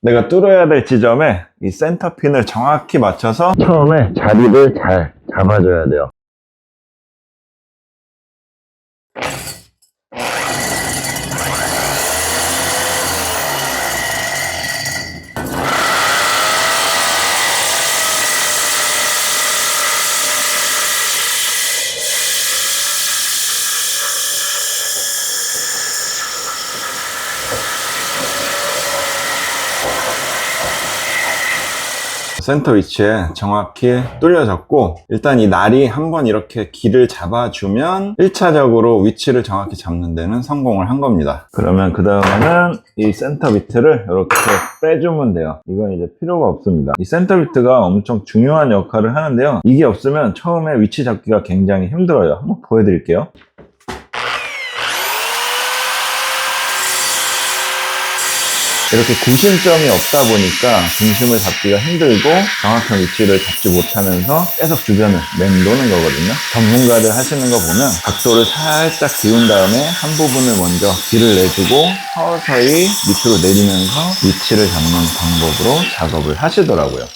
내가 뚫어야 될 지점에 이 센터핀을 정확히 맞춰서 처음에 자리를 잘 잡아줘야 돼요. 센터 위치에 정확히 뚫려졌고, 일단 이 날이 한번 이렇게 길을 잡아주면 1차적으로 위치를 정확히 잡는 데는 성공을 한 겁니다. 그러면 그 다음에는 이 센터 비트를 이렇게 빼주면 돼요. 이건 이제 필요가 없습니다. 이 센터 비트가 엄청 중요한 역할을 하는데요, 이게 없으면 처음에 위치 잡기가 굉장히 힘들어요. 한번 보여드릴게요. 이렇게 구심점이 없다 보니까 중심을 잡기가 힘들고 정확한 위치를 잡지 못하면서 계속 주변을 맴도는 거거든요. 전문가들 하시는 거 보면 각도를 살짝 기운 다음에 한 부분을 먼저 길을 내주고 서서히 밑으로 내리면서 위치를 잡는 방법으로 작업을 하시더라고요.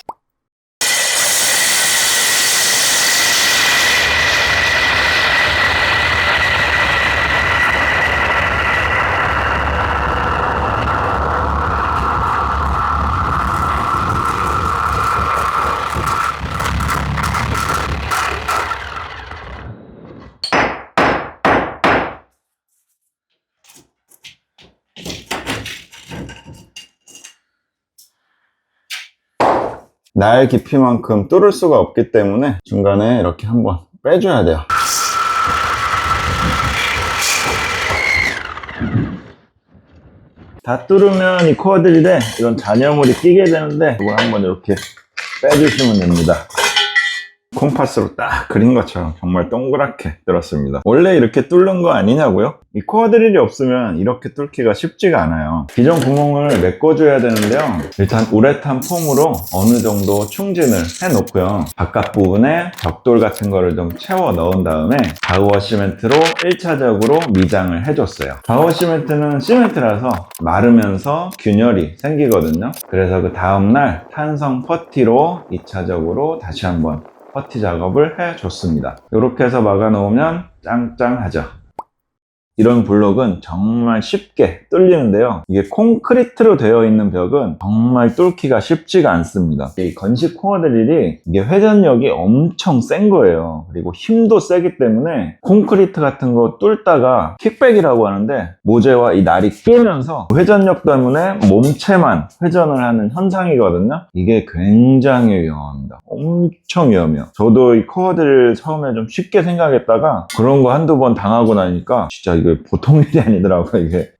날 깊이만큼 뚫을 수가 없기 때문에 중간에 이렇게 한번 빼줘야 돼요. 다 뚫으면 이 코어 드릴에 이런 잔여물이 끼게 되는데 이걸 한번 이렇게 빼주시면 됩니다. 콤파스로 딱 그린 것처럼 정말 동그랗게 뚫었습니다. 원래 이렇게 뚫는 거 아니냐고요? 이 코어 드릴이 없으면 이렇게 뚫기가 쉽지가 않아요. 기존 구멍을 메꿔줘야 되는데요, 일단 우레탄 폼으로 어느 정도 충진을 해 놓고요, 바깥 부분에 벽돌 같은 거를 좀 채워 넣은 다음에 바우어 시멘트로 1차적으로 미장을 해줬어요. 바우어 시멘트는 시멘트라서 마르면서 균열이 생기거든요. 그래서 그 다음날 탄성 퍼티로 2차적으로 다시 한번 퍼티 작업을 해줬습니다. 이렇게 해서 막아 놓으면 짱짱하죠. 이런 블록은 정말 쉽게 뚫리는데요, 이게 콘크리트로 되어 있는 벽은 정말 뚫기가 쉽지가 않습니다. 이 건식 코어 드릴이 이게 회전력이 엄청 센 거예요. 그리고 힘도 세기 때문에 콘크리트 같은 거 뚫다가 킥백이라고 하는데, 모재와 이 날이 끼면서 회전력 때문에 몸체만 회전을 하는 현상이거든요. 이게 굉장히 위험합니다. 엄청 위험해요. 저도 이 코어 드릴 처음에 좀 쉽게 생각했다가 그런 거 한두 번 당하고 나니까 진짜 이게 보통 일이 아니더라고요, 이게.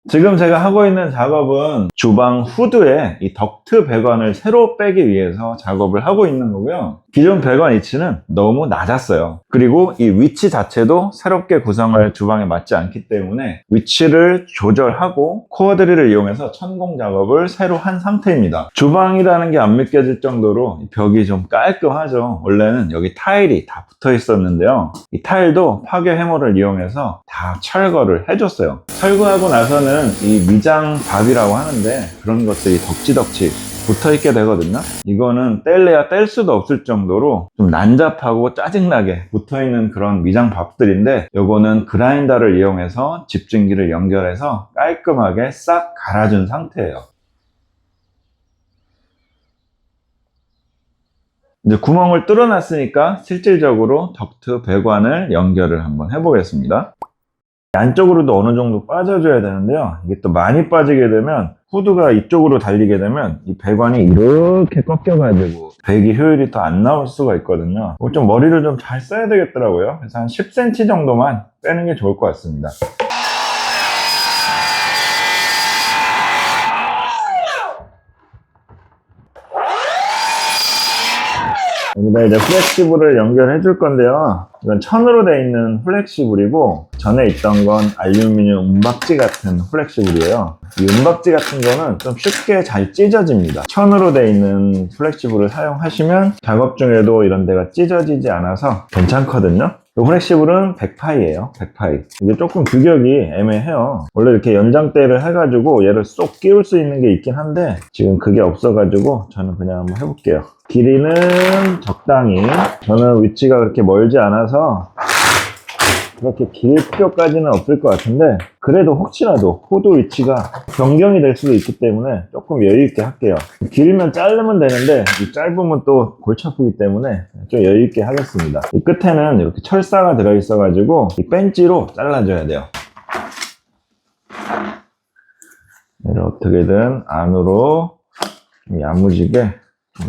지금 제가 하고 있는 작업은 주방 후드에 이 덕트 배관을 새로 빼기 위해서 작업을 하고 있는 거고요. 기존 배관 위치는 너무 낮았어요. 그리고 이 위치 자체도 새롭게 구성할 주방에 맞지 않기 때문에 위치를 조절하고 코어 드릴을 이용해서 천공 작업을 새로 한 상태입니다. 주방이라는 게 안 믿겨질 정도로 벽이 좀 깔끔하죠. 원래는 여기 타일이 다 붙어 있었는데요, 이 타일도 파괴 해머를 이용해서 다 철거를 해줬어요. 철거하고 나서는 이 미장밥이라고 하는데 그런 것들이 덕지덕지 붙어 있게 되거든요. 이거는 뗄래야 뗄 수도 없을 정도로 좀 난잡하고 짜증나게 붙어 있는 그런 미장밥들인데, 요거는 그라인더를 이용해서 집중기를 연결해서 깔끔하게 싹 갈아준 상태예요. 이제 구멍을 뚫어놨으니까 실질적으로 덕트 배관을 연결을 한번 해보겠습니다. 안쪽으로도 어느 정도 빠져줘야 되는데요, 이게 또 많이 빠지게 되면 후드가 이쪽으로 달리게 되면 이 배관이 이렇게 꺾여가지고 배기 효율이 더 안 나올 수가 있거든요. 좀 머리를 좀 잘 써야 되겠더라고요. 그래서 한 10cm 정도만 빼는 게 좋을 것 같습니다. 여기다 이제 플렉시블을 연결해 줄 건데요, 이건 천으로 되어 있는 플렉시블이고 전에 있던 건 알루미늄 은박지 같은 플렉시블이에요. 이 은박지 같은 거는 좀 쉽게 잘 찢어집니다. 천으로 되어 있는 플렉시블을 사용하시면 작업 중에도 이런 데가 찢어지지 않아서 괜찮거든요. 후렉시블은 100파이예요. 100파이. 이게 조금 규격이 애매해요. 원래 이렇게 연장대를 해가지고 얘를 쏙 끼울 수 있는 게 있긴 한데 지금 그게 없어가지고 저는 그냥 한번 해볼게요. 길이는 적당히. 저는 위치가 그렇게 멀지 않아서 그렇게 길 필요까지는 없을 것 같은데 그래도 혹시라도 호두 위치가 변경이 될 수도 있기 때문에 조금 여유있게 할게요. 길면 자르면 되는데 이 짧으면 또 골치 아프기 때문에 좀 여유있게 하겠습니다. 이 끝에는 이렇게 철사가 들어있어 가지고 이 벤치로 잘라줘야 돼요. 얘를 어떻게든 안으로 야무지게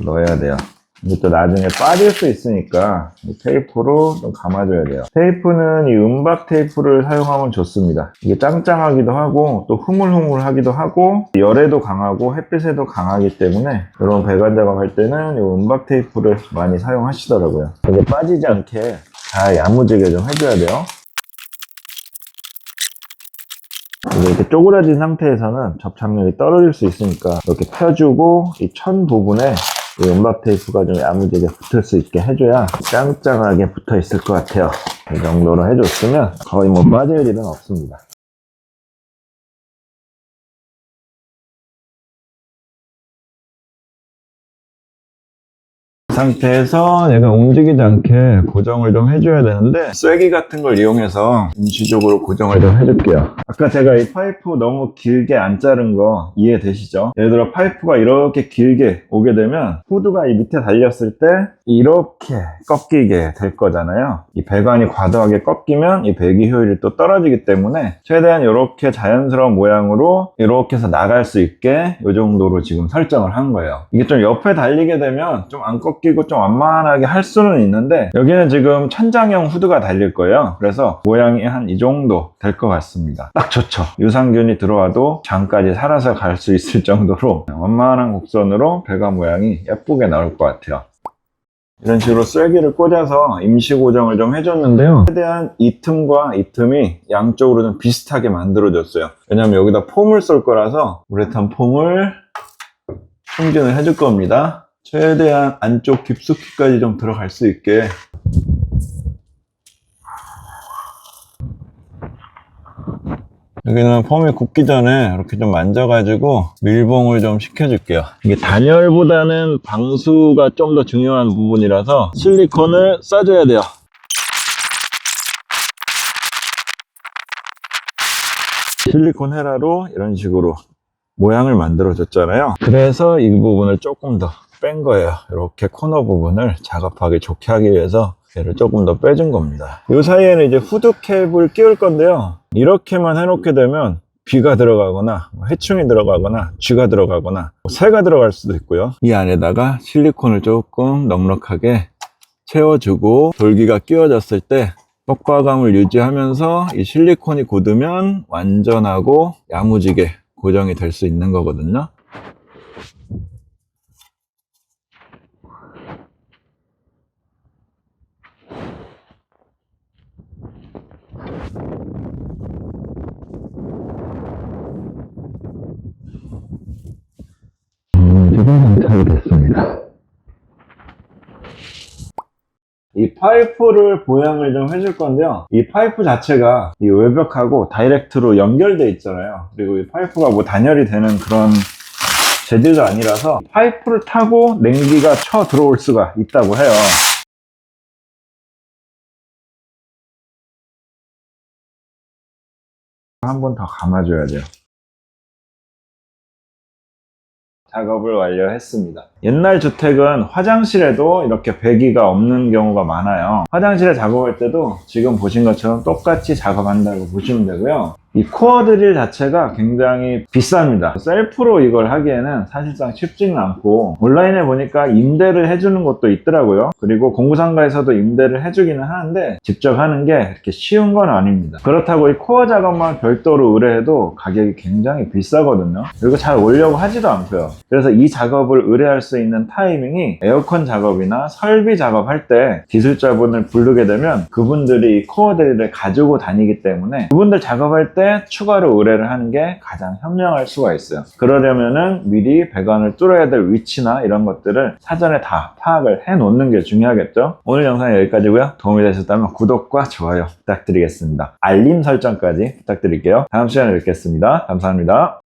넣어야 돼요. 이것도 나중에 빠질 수 있으니까 이 테이프로 좀 감아줘야 돼요. 테이프는 이 은박 테이프를 사용하면 좋습니다. 이게 짱짱하기도 하고 또 흐물흐물하기도 하고 열에도 강하고 햇빛에도 강하기 때문에 이런 배관 작업할 때는 이 은박 테이프를 많이 사용하시더라고요. 이게 빠지지 않게 잘 야무지게 좀 해줘야 돼요. 이렇게 쪼그라진 상태에서는 접착력이 떨어질 수 있으니까 이렇게 펴주고 이 천 부분에 이 은박 테이프가 좀 야무지게 붙을 수 있게 해줘야 짱짱하게 붙어 있을 것 같아요. 이 정도로 해줬으면 거의 뭐 빠질 일은 없습니다. 상태에서 얘가 움직이지 않게 고정을 좀 해줘야 되는데 쐐기 같은 걸 이용해서 임시적으로 고정을 좀 해줄게요. 아까 제가 이 파이프 너무 길게 안 자른 거 이해되시죠? 예를 들어 파이프가 이렇게 길게 오게 되면 후드가 이 밑에 달렸을 때 이렇게 꺾이게 될 거잖아요. 이 배관이 과도하게 꺾이면 이 배기 효율이 또 떨어지기 때문에 최대한 이렇게 자연스러운 모양으로 이렇게 해서 나갈 수 있게 이 정도로 지금 설정을 한 거예요. 이게 좀 옆에 달리게 되면 좀 안 꺾이고 좀 완만하게 할 수는 있는데 여기는 지금 천장형 후드가 달릴 거예요. 그래서 모양이 한 이 정도 될 것 같습니다. 딱 좋죠. 유산균이 들어와도 장까지 살아서 갈 수 있을 정도로 완만한 곡선으로 배관 모양이 예쁘게 나올 것 같아요. 이런 식으로 쐐기를 꽂아서 임시 고정을 좀 해줬는데요. 최대한 이 틈과 이 틈이 양쪽으로 좀 비슷하게 만들어줬어요. 왜냐면 여기다 폼을 쏠 거라서 우레탄 폼을 충전을 해줄 겁니다. 최대한 안쪽 깊숙이까지 좀 들어갈 수 있게. 여기는 폼이 굳기 전에 이렇게 좀 만져가지고 밀봉을 좀 시켜줄게요. 이게 단열보다는 방수가 좀 더 중요한 부분이라서 실리콘을 싸줘야 돼요. 실리콘 헤라로 이런 식으로 모양을 만들어 줬잖아요. 그래서 이 부분을 조금 더 뺀 거예요. 이렇게 코너 부분을 작업하기 좋게 하기 위해서 얘를 조금 더 빼준 겁니다. 이 사이에는 이제 후드캡을 끼울 건데요. 이렇게만 해놓게 되면 비가 들어가거나 해충이 들어가거나 쥐가 들어가거나 새가 들어갈 수도 있고요. 이 안에다가 실리콘을 조금 넉넉하게 채워주고 돌기가 끼워졌을 때 뻑뻑함을 유지하면서 이 실리콘이 굳으면 완전하고 야무지게 고정이 될 수 있는 거거든요. 지금 장착이 됐습니다. 이 파이프를 보양을 좀 해줄 건데요. 이 파이프 자체가 이 외벽하고 다이렉트로 연결돼 있잖아요. 그리고 이 파이프가 뭐 단열이 되는 그런 재질도 아니라서 파이프를 타고 냉기가 쳐 들어올 수가 있다고 해요. 한 번 더 감아줘야 돼요. 작업을 완료했습니다. 옛날 주택은 화장실에도 이렇게 배기가 없는 경우가 많아요. 화장실에 작업할 때도 지금 보신 것처럼 똑같이 작업한다고 보시면 되고요. 이 코어 드릴 자체가 굉장히 비쌉니다. 셀프로 이걸 하기에는 사실상 쉽지는 않고 온라인에 보니까 임대를 해주는 것도 있더라고요. 그리고 공구상가에서도 임대를 해주기는 하는데 직접 하는 게 이렇게 쉬운 건 아닙니다. 그렇다고 이 코어 작업만 별도로 의뢰해도 가격이 굉장히 비싸거든요. 그리고 잘 오려고 하지도 않고요. 그래서 이 작업을 의뢰할 수 있는 타이밍이 에어컨 작업이나 설비 작업할 때 기술자분을 부르게 되면 그분들이 이 코어 드릴을 가지고 다니기 때문에 그분들 작업할 때 때 추가로 의뢰를 하는 게 가장 현명할 수가 있어요. 그러려면은 미리 배관을 뚫어야 될 위치나 이런 것들을 사전에 다 파악을 해 놓는 게 중요하겠죠. 오늘 영상 여기까지고요. 도움이 되셨다면 구독과 좋아요 부탁드리겠습니다. 알림 설정까지 부탁드릴게요. 다음 시간에 뵙겠습니다. 감사합니다.